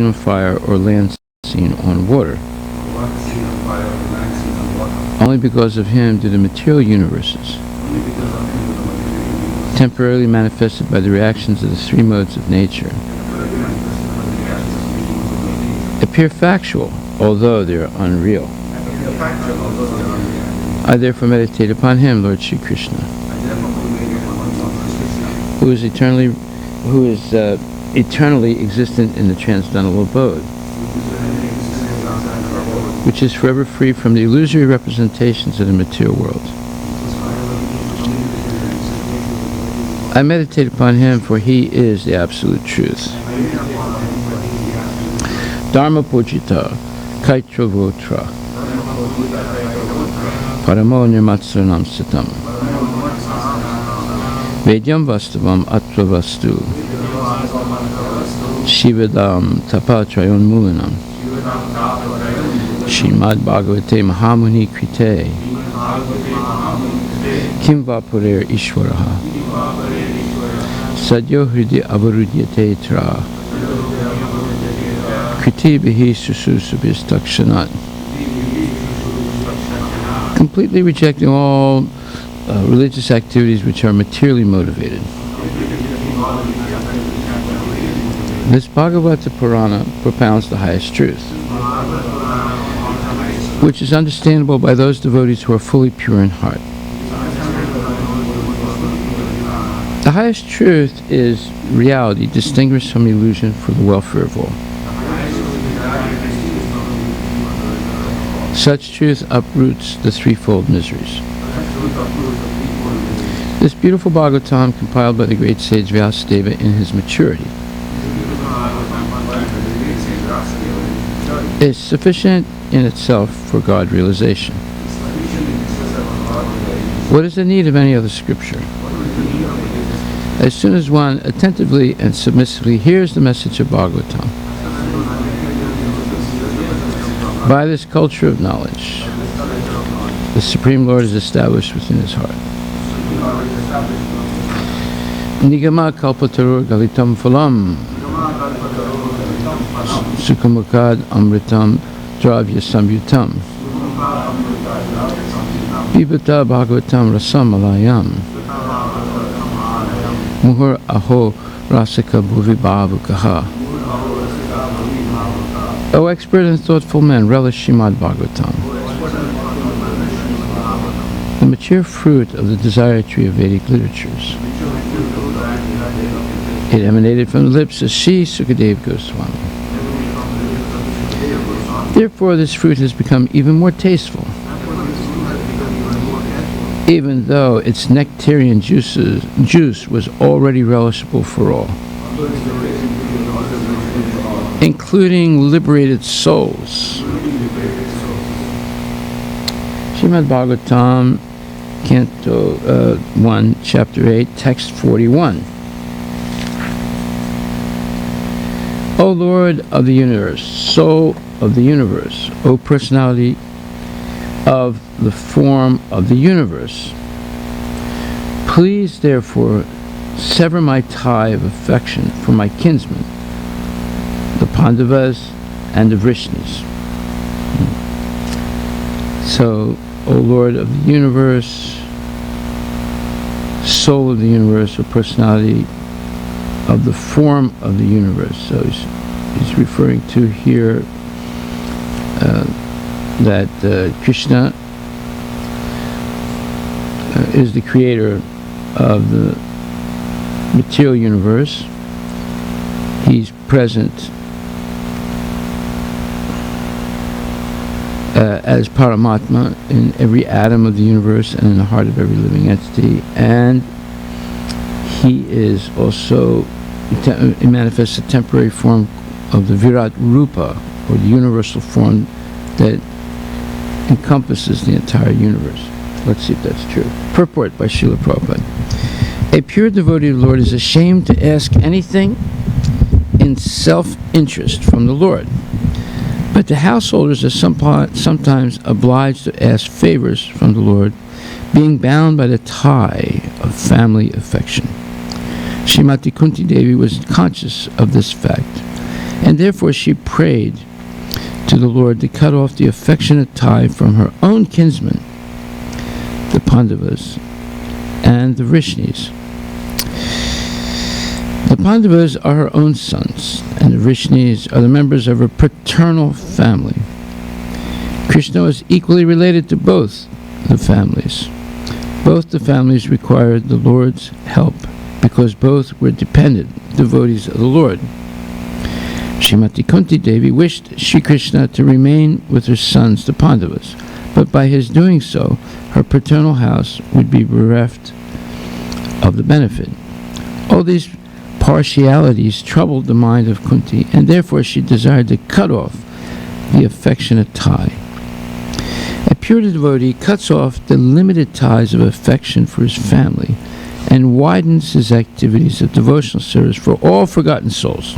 on fire or land seen on water. Only because of him do the material universes, temporarily manifested by the reactions of the three modes of nature, appear factual, although they are unreal. I therefore meditate upon him, Lord Shri Krishna, who is eternally existent in the transcendental abode, which is forever free from the illusory representations of the material world. I meditate upon him, for he is the absolute truth. Dharma Pujita, Kaitra Votra, Paramo Nirmatsanam Sitam, Vedyam Vastavam Atva Vastu, Shivadam Tapatrayon Mulinam, Srimad Bhagavatam Mahamuni Krite, Kim Vapurer Ishwaraha, Sadyo Hridi Avarudyate Tra, Kriti Bihi Sususubis Takshanat. Completely rejecting all religious activities which are materially motivated. This Bhagavata Purana propounds the highest truth, which is understandable by those devotees who are fully pure in heart. The highest truth is reality distinguished from illusion for the welfare of all. Such truth uproots the threefold miseries. This beautiful Bhagavatam, compiled by the great sage Vyasadeva in his maturity, is sufficient in itself for God realization. What is the need of any other scripture? As soon as one attentively and submissively hears the message of Bhagavatam, by this culture of knowledge, the Supreme Lord is established within his heart. Nigama kalpatarur galitam phalam Sukhamukad amritam dravya samyutam Vibhata bhagavatam rasam alayam Muhur aho rasika bhuvi bhavukaha. O expert and thoughtful men, relish Srimad Bhagavatam, the mature fruit of the desire tree of Vedic literatures. It emanated from the lips of Sri Sukadeva Goswami. Therefore, this fruit has become even more tasteful, even though its nectarian juice was already relishable for all, including liberated souls. Srimad Bhagavatam, Canto 1, Chapter 8, Text 41. O Lord of the universe, Soul of the universe, O personality of the form of the universe, please therefore sever my tie of affection from my kinsmen, the Pandavas and the Vrishnis. So, O Lord of the universe, Soul of the universe, or personality of the form of the universe. So he's referring to here that Krishna is the creator of the material universe. He's present as Paramatma in every atom of the universe and in the heart of every living entity, and he is also, it manifests a temporary form of the Virat Rupa, or the universal form that encompasses the entire universe. Let's see if that's true. Purport by Srila Prabhupada. A pure devotee of the Lord is ashamed to ask anything in self-interest from the Lord. But the householders are sometimes obliged to ask favors from the Lord, being bound by the tie of family affection. Srimati Kunti Devi was conscious of this fact And therefore she prayed to the Lord to cut off the affectionate tie from her own kinsmen, the Pandavas and the Vrishnis. The Pandavas are her own sons, and the Vrishnis are the members of her paternal family. Krishna was equally related to both the families. Both the families required the Lord's help because both were dependent devotees of the Lord. Srimati Kunti Devi wished Shri Krishna to remain with her sons, the Pandavas, but by his doing so, her paternal house would be bereft of the benefit. All these partialities troubled the mind of Kunti, and therefore she desired to cut off the affectionate tie. A pure devotee cuts off the limited ties of affection for his family and widens his activities of devotional service for all forgotten souls.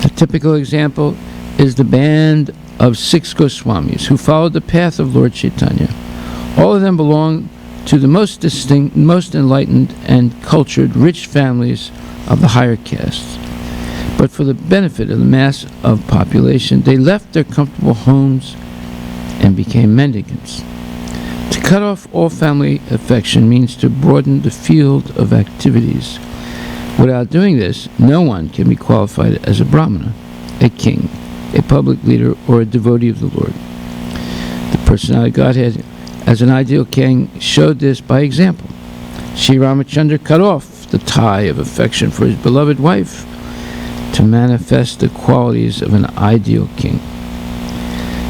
A typical example is the band of 6 Goswamis who followed the path of Lord Chaitanya. All of them belong to the most distinct, most enlightened and cultured, rich families of the higher castes. But for the benefit of the mass of population, they left their comfortable homes and became mendicants. To cut off all family affection means to broaden the field of activities. Without doing this, no one can be qualified as a Brahmana, a king, a public leader, or a devotee of the Lord. The personality of Godhead as an ideal king showed this by example. Sri Ramachandra cut off the tie of affection for his beloved wife to manifest the qualities of an ideal king.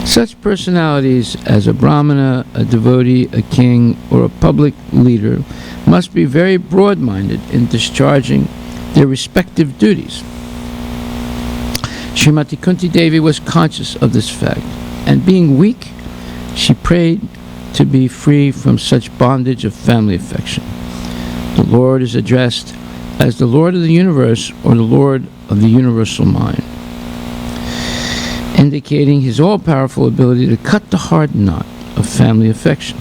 Such personalities as a Brahmana, a devotee, a king, or a public leader must be very broad-minded in discharging their respective duties. Srimati Kunti Devi was conscious of this fact, and being weak, she prayed to be free from such bondage of family affection. The Lord is addressed as the Lord of the universe or the Lord of the universal mind, indicating his all-powerful ability to cut the hard knot of family affection.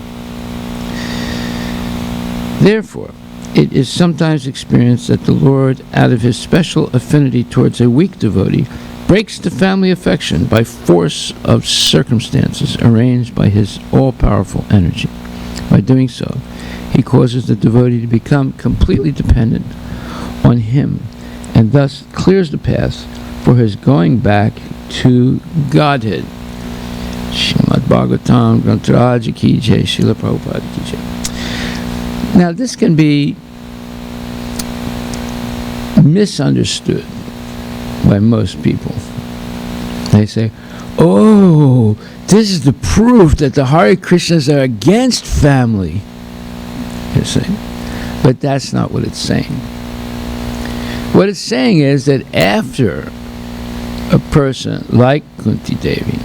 Therefore, it is sometimes experienced that the Lord, out of his special affinity towards a weak devotee, breaks the family affection by force of circumstances arranged by his all-powerful energy. By doing so, he causes the devotee to become completely dependent on him, and thus clears the path for his going back to Godhead. Srimad Bhagavatam, Grantaraj ki jai, Srila Prabhupada ki jai. Now this can be misunderstood by most people. They say, oh, this is the proof that the Hare Krishnas are against family. You see? But that's not what it's saying. What it's saying is that after a person like Kunti Devi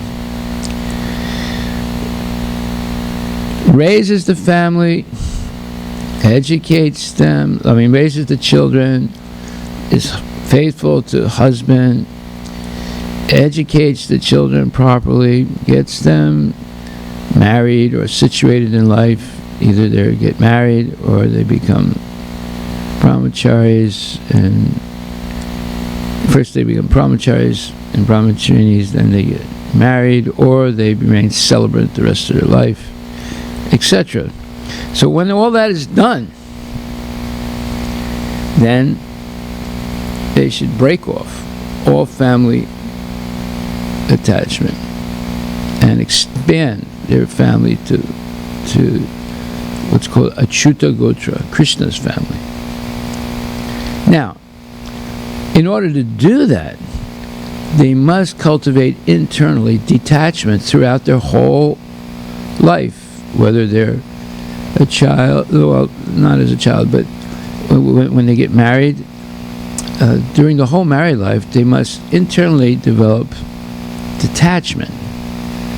raises the family, educates them, raises the children, is faithful to husband, educates the children properly, gets them married or situated in life. Either they get married or they become brahmacharis, and first they become brahmacharis and brahmacharinis, then they get married, or they remain celibate the rest of their life, etc. So when all that is done, then they should break off all family attachment and expand their family to what's called Achyuta Gotra, Krishna's family. Now, in order to do that, they must cultivate internally detachment throughout their whole life, whether they're a child, well, not as a child, but when they get married, during the whole married life, they must internally develop detachment.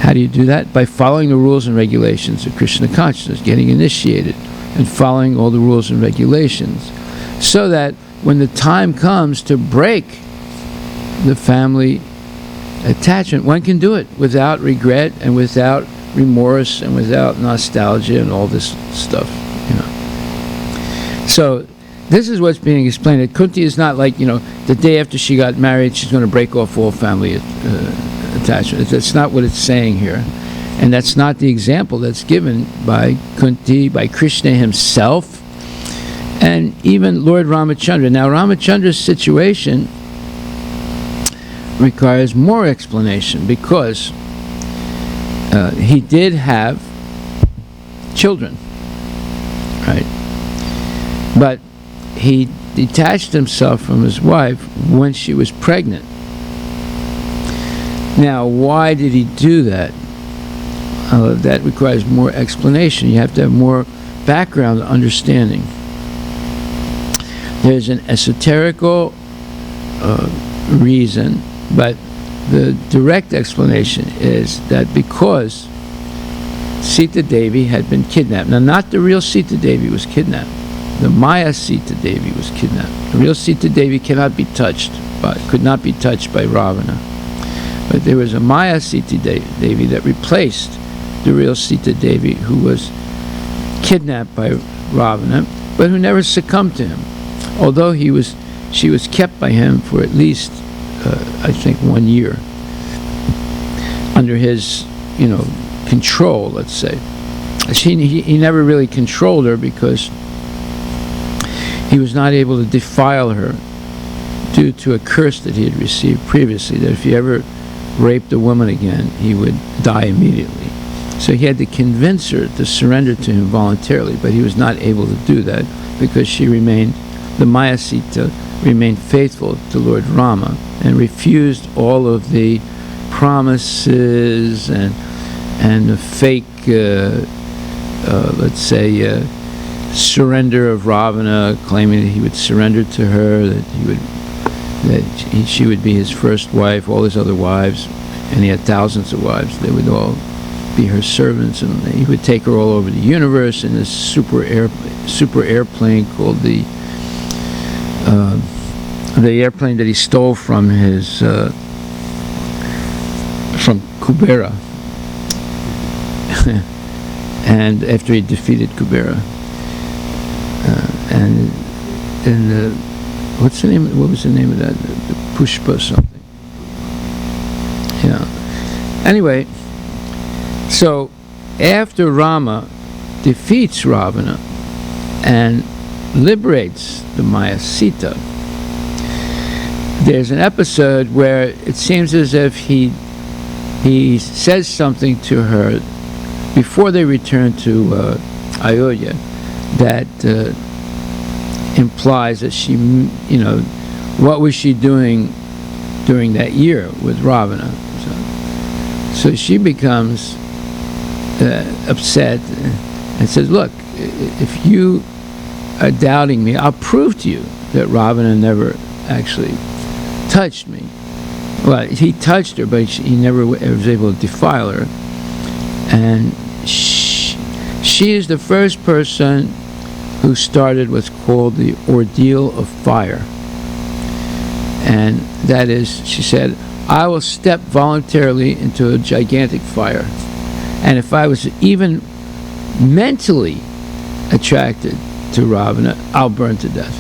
How do you do that? By following the rules and regulations of Krishna consciousness, getting initiated, and following all the rules and regulations, so that when the time comes to break the family attachment, one can do it without regret and without remorse and without nostalgia and all this stuff, you know. So this is what's being explained. That Kunti is not like, the day after she got married, she's going to break off all family attachment. That's not what it's saying here. And that's not the example that's given by Kunti, by Krishna himself, and even Lord Ramachandra. Now, Ramachandra's situation requires more explanation, because he did have children, right? But he detached himself from his wife when she was pregnant. Now, why did he do that? That requires more explanation. You have to have more background understanding. There's an esoterical reason, but the direct explanation is that because Sita Devi had been kidnapped. Now, not the real Sita Devi was kidnapped. The Maya Sita Devi was kidnapped. The real Sita Devi could not be touched by Ravana. But there was a Maya Sita Devi that replaced the real Sita Devi, who was kidnapped by Ravana, but who never succumbed to him. Although she was kept by him for at least, I think, 1 year under his, control, let's say. He never really controlled her, because he was not able to defile her due to a curse that he had received previously, that if he ever raped a woman again, he would die immediately. So he had to convince her to surrender to him voluntarily, but he was not able to do that, because the Maya Sita remained faithful to Lord Rama and refused all of the promises and the fake, let's say, surrender of Ravana, claiming that he would surrender to her, that she would be his first wife, all his other wives, and he had thousands of wives. They would all be her servants, and he would take her all over the universe in this super airplane called the airplane that he stole from from Kubera, and after he defeated Kubera, what's the name? What was the name of that? The Pushpa something. Yeah. Anyway, so after Rama defeats Ravana and liberates the Maya Sita, there's an episode where it seems as if he says something to her before they return to Ayodhya that implies that she, what was she doing during that year with Ravana? So she becomes upset and says, look, if you are doubting me, I'll prove to you that Ravana never actually touched me. Well, he touched her, but he never was able to defile her. And she is the first person who started what's called the ordeal of fire. And that is, she said, I will step voluntarily into a gigantic fire. And if I was even mentally attracted to Ravana, I'll burn to death.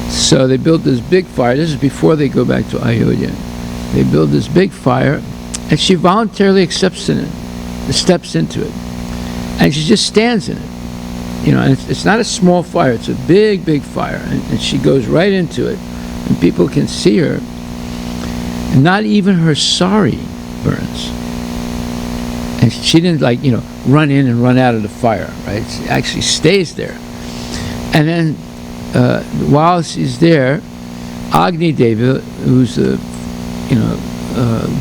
So they built this big fire. This is before they go back to Ayodhya. They build this big fire, and she voluntarily accepts in it, steps into it. And she just stands in it. And it's not a small fire, it's a big, big fire. And she goes right into it, and people can see her. And not even her sari burns. And she didn't run in and run out of the fire, right? She actually stays there. And then while she's there, Agni Deva, who's the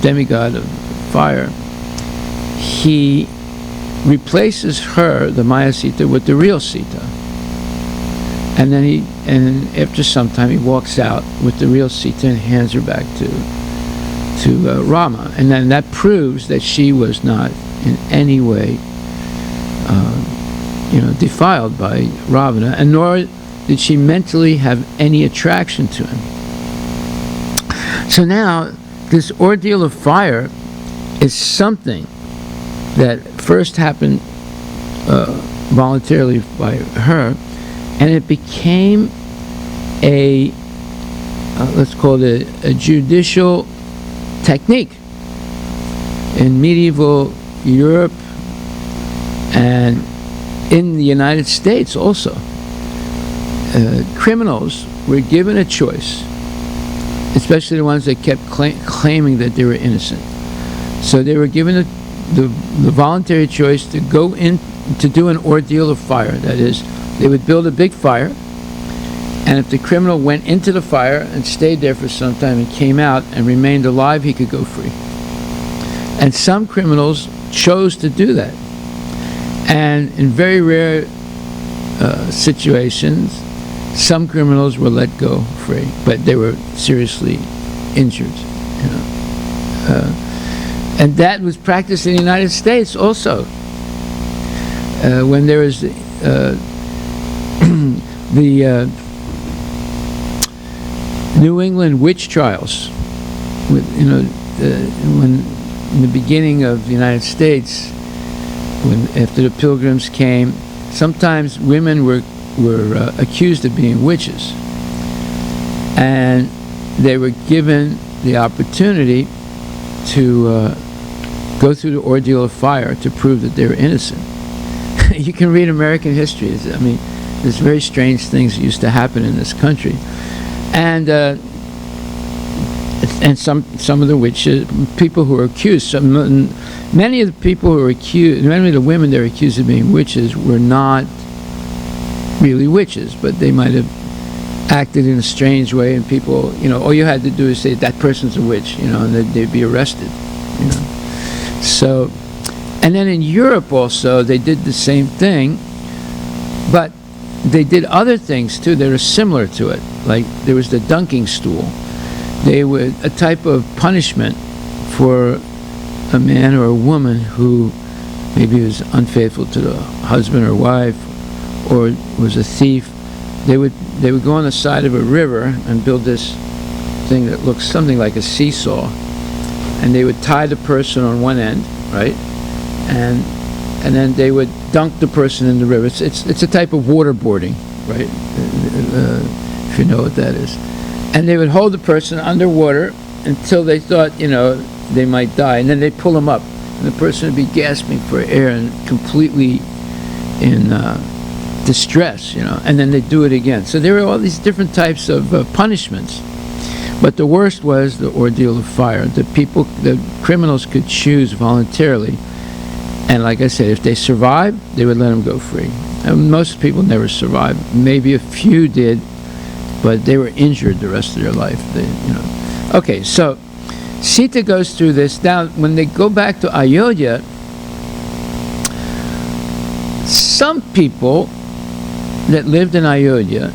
demigod of fire, he replaces her, the Maya Sita, with the real Sita. And then after some time he walks out with the real Sita and hands her back to Rama. And then that proves that she was not in any way defiled by Ravana, and nor did she mentally have any attraction to him. So now this ordeal of fire is something that first happened voluntarily by her, And it became a, let's call it a judicial technique in medieval Europe and in the United States also. Criminals were given a choice, especially the ones that kept claiming that they were innocent. So they were given the voluntary choice to go in to do an ordeal of fire. That is, they would build a big fire, and if the criminal went into the fire and stayed there for some time and came out and remained alive, he could go free. And some criminals chose to do that. And in very rare situations, some criminals were let go free, but they were seriously injured. And that was practiced in the United States also. When there was the New England witch trials, when in the beginning of the United States, after the Pilgrims came, sometimes women were accused of being witches, and they were given the opportunity to go through the ordeal of fire to prove that they were innocent. You can read American history. I mean, there's very strange things that used to happen in this country, and some of the witches, people who were accused, many of the people who were accused, many of the women that were accused of being witches were not really witches, but they might have acted in a strange way, and people, all you had to do is say that person's a witch, and they'd be arrested, So, and then in Europe also, they did the same thing, but they did other things too that are similar to it. Like there was the dunking stool. They were a type of punishment for a man or a woman who maybe was unfaithful to the husband or wife, or was a thief. They would go on the side of a river and build this thing that looks something like a seesaw, and they would tie the person on one end, right, and then they would dunk the person in the river. It's a type of waterboarding, right? If you know what that is. And they would hold the person underwater until they thought, they might die, and then they'd pull them up, and the person would be gasping for air and completely in distress, and then they'd do it again. So there were all these different types of punishments, but the worst was the ordeal of fire. The criminals could choose voluntarily, and like I said, if they survived, they would let them go free. And most people never survived. Maybe a few did, but they were injured the rest of their life. Okay, so Sita goes through this. Now, when they go back to Ayodhya, some people that lived in Ayodhya,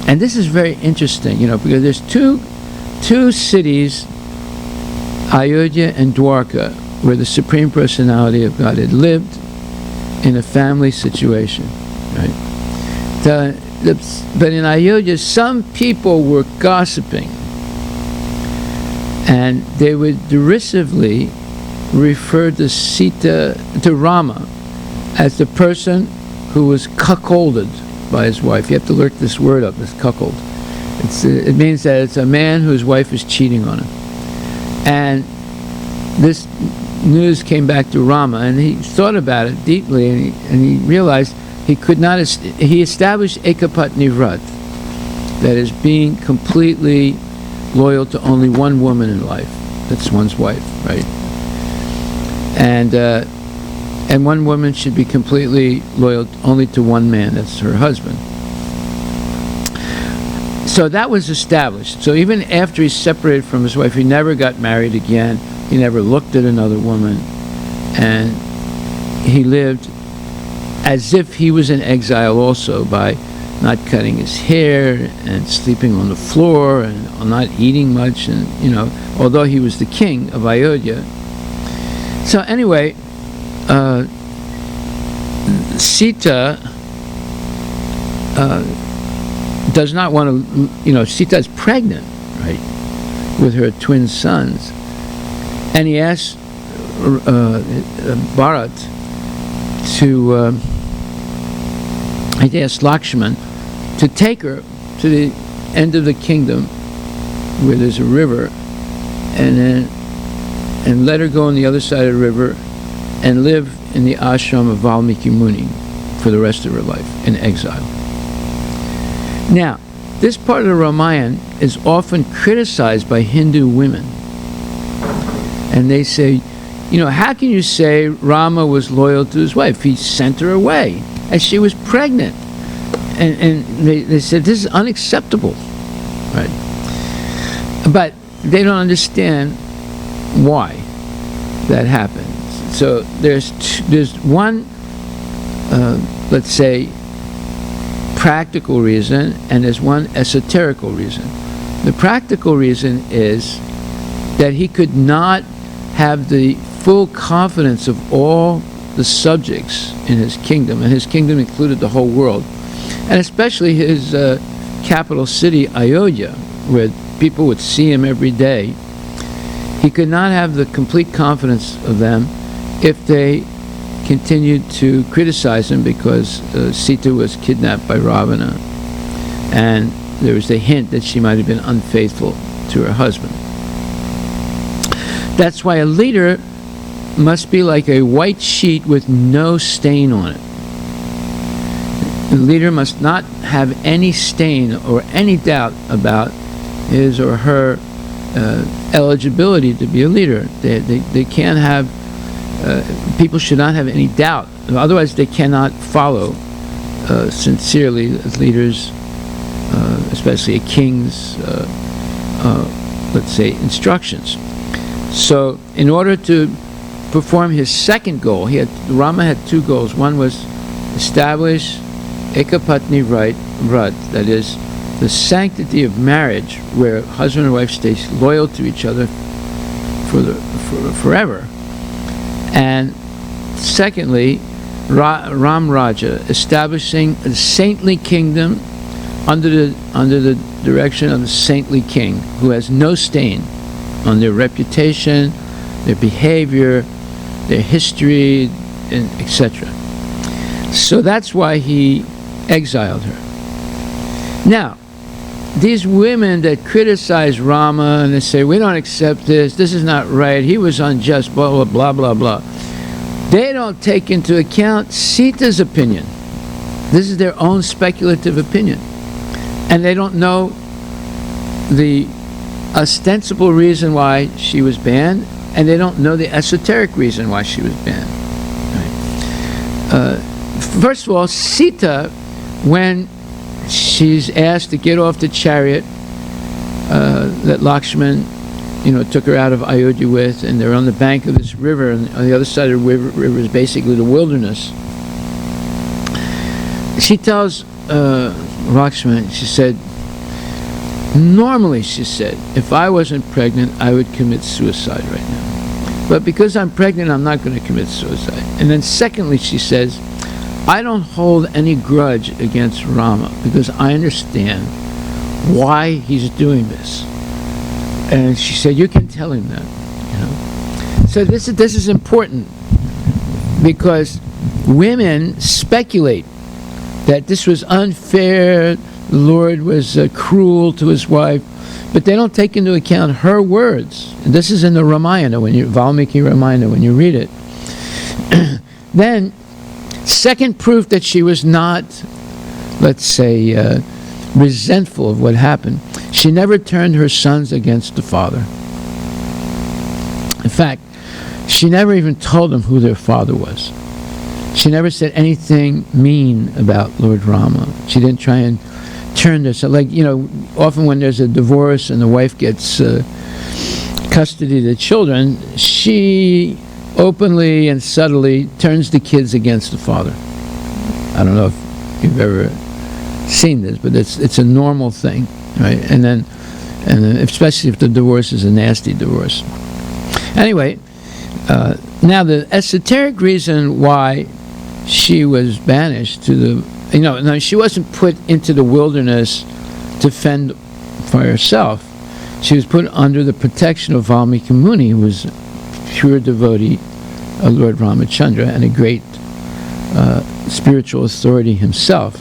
and this is very interesting, because there's two cities, Ayodhya and Dwarka, where the Supreme Personality of God had lived in a family situation, right? But in Ayodhya, some people were gossiping, and they would derisively refer to Rama as the person who was cuckolded by his wife. You have to look this word up, this cuckold. It means that it's a man whose wife is cheating on him. And this news came back to Rama, and he thought about it deeply, and he realized he established Ekapatni Vrat, that is, being completely loyal to only one woman in life. That's one's wife, right? And one woman should be completely loyal only to one man, that's her husband. So that was established. So even after he separated from his wife, he never got married again. He never looked at another woman. And he lived as if he was in exile also, by not cutting his hair and sleeping on the floor and not eating much, and although he was the king of Ayodhya. So anyway, Sita does not want to, Sita is pregnant, right, with her twin sons, and he asks Bharat he asked Lakshman to take her to the end of the kingdom where there's a river, and let her go on the other side of the river and live in the ashram of Valmiki Muni for the rest of her life in exile. Now, this part of the Ramayana is often criticized by Hindu women. And they say, how can you say Rama was loyal to his wife? He sent her away and she was pregnant. And they said, this is unacceptable, right? But they don't understand why that happens. So there's one, let's say, practical reason, and there's one esoterical reason. The practical reason is that he could not have the full confidence of all the subjects in his kingdom, and his kingdom included the whole world, and especially his capital city, Ayodhya, where people would see him every day. He could not have the complete confidence of them if they continued to criticize him because Sita was kidnapped by Ravana, and there was a hint that she might have been unfaithful to her husband. That's why a leader must be like a white sheet with no stain on it. The leader must not have any stain or any doubt about his or her eligibility to be a leader. They can't have, people should not have any doubt. Otherwise they cannot follow sincerely as leaders, especially a king's, let's say, instructions. So in order to perform his second goal, Rama had two goals. One was establish Ekapatni Vrat, that is, the sanctity of marriage, where husband and wife stay loyal to each other forever. And secondly, Ram Raja, establishing a saintly kingdom under the direction of a saintly king who has no stain on their reputation, their behavior, their history, and etc. So that's why he exiled her. Now, these women that criticize Rama and they say, we don't accept this is not right, he was unjust, blah, blah, blah, blah, blah. They don't take into account Sita's opinion. This is their own speculative opinion. And they don't know the ostensible reason why she was banned, and they don't know the esoteric reason why she was banned. Right. First of all, Sita, when she's asked to get off the chariot that Lakshman, took her out of Ayodhya with, and they're on the bank of this river, and on the other side of the river is basically the wilderness. She tells Lakshman, she said, normally, she said, if I wasn't pregnant, I would commit suicide right now. But because I'm pregnant, I'm not going to commit suicide. And then secondly, she says, I don't hold any grudge against Rama because I understand why he's doing this. And she said, you can tell him that. So this is important because women speculate that this was unfair, the Lord was cruel to his wife, but they don't take into account her words. And this is in the Ramayana, Valmiki Ramayana, when you read it. Then, second proof that she was not, let's say, resentful of what happened, she never turned her sons against the father. In fact, she never even told them who their father was. She never said anything mean about Lord Rama. She didn't try and turn this, often when there's a divorce and the wife gets custody of the children, she openly and subtly turns the kids against the father. I don't know if you've ever seen this, but it's a normal thing, right? And then especially if the divorce is a nasty divorce. Anyway, now the esoteric reason why she was banished to the, no, she wasn't put into the wilderness to fend for herself. She was put under the protection of Valmiki Muni, who was a pure devotee of Lord Ramachandra and a great spiritual authority himself.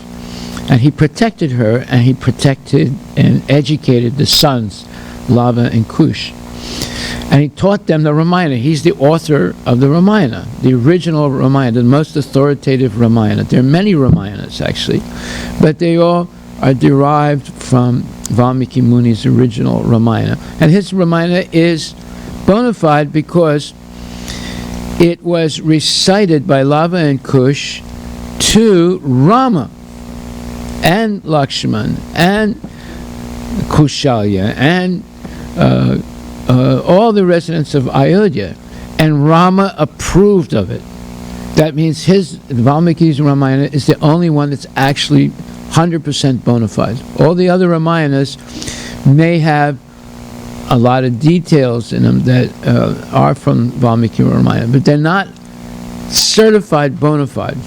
And he protected her, and he protected and educated the sons, Lava and Cush. And he taught them the Ramayana. He's the author of the Ramayana, the original Ramayana, the most authoritative Ramayana. There are many Ramayanas, actually, but they all are derived from Valmiki Muni's original Ramayana. And his Ramayana is bona fide because it was recited by Lava and Cush to Rama and Lakshman and Kushalya and all the residents of Ayodhya, and Rama approved of it. That means Valmiki's Ramayana is the only one that's actually 100% bona fide. All the other Ramayanas may have a lot of details in them that are from Valmiki Ramayana, but they're not certified bona fide.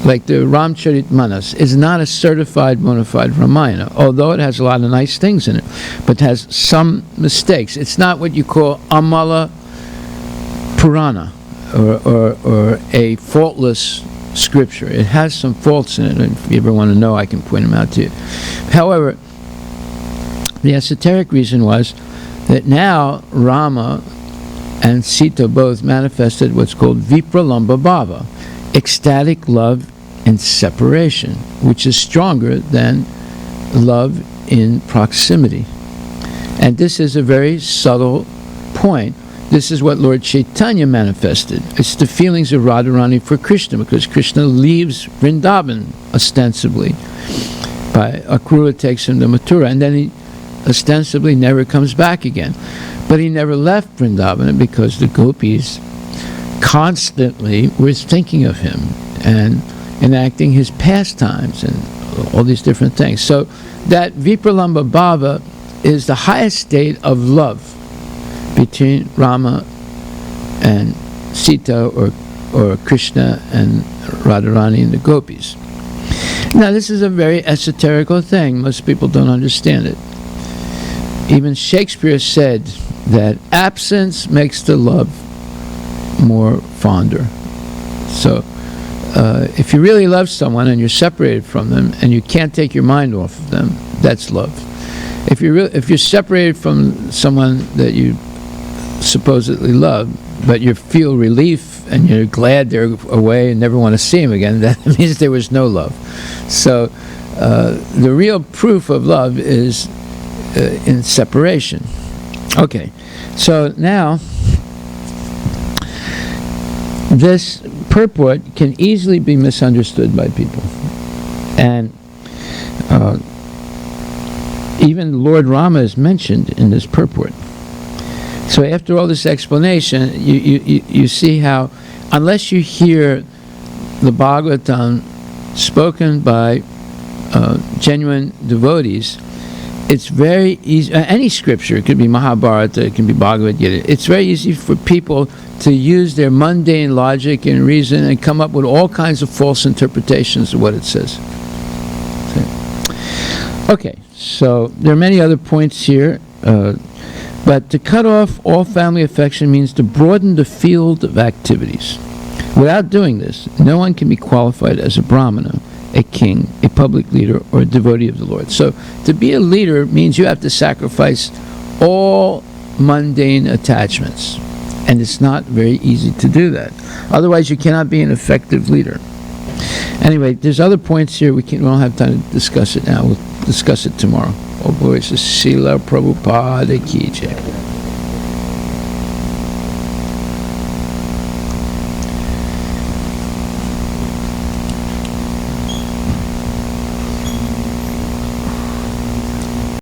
Like the Ramcharitmanas is not a certified bona fide Ramayana, although it has a lot of nice things in it, but has some mistakes. It's not what you call Amala Purana, or a faultless scripture. It has some faults in it, and if you ever want to know, I can point them out to you. However, the esoteric reason was that now Rama and Sita both manifested what's called Vipralamba Bhava, ecstatic love in separation, which is stronger than love in proximity. And this is a very subtle point. This is what Lord Chaitanya manifested. It's the feelings of Radharani for Krishna, because Krishna leaves Vrindavan ostensibly. Akrura takes him to Mathura, and then he ostensibly never comes back again. But he never left Vrindavan because the gopis constantly were thinking of him and enacting his pastimes and all these different things. So that Vipralamba Bhava is the highest state of love between Rama and Sita, or Krishna and Radharani and the gopis. Now this is a very esoterical thing. Most people don't understand it. Even Shakespeare said that absence makes the love more fonder. So if you really love someone and you're separated from them and you can't take your mind off of them, that's love. If you're separated from someone that you supposedly love, but you feel relief and you're glad they're away and never want to see them again, that means there was no love. So the real proof of love is in separation. Okay, so now this purport can easily be misunderstood by people, and even Lord Rama is mentioned in this purport. So after all this explanation, you see how, unless you hear the Bhagavatam spoken by genuine devotees, it's very easy. Any scripture, it could be Mahabharata, it can be Bhagavad Gita. It's very easy for people to use their mundane logic and reason and come up with all kinds of false interpretations of what it says. Okay, so there are many other points here, but to cut off all family affection means to broaden the field of activities. Without doing this, no one can be qualified as a Brahmana, a king, a public leader, or a devotee of the Lord. So to be a leader means you have to sacrifice all mundane attachments, and it's not very easy to do that. Otherwise you cannot be an effective leader. Anyway, there's other points here. We don't have time to discuss it now. We'll discuss it tomorrow. Oh boy, it's a Srila Prabhupada Ki Jai.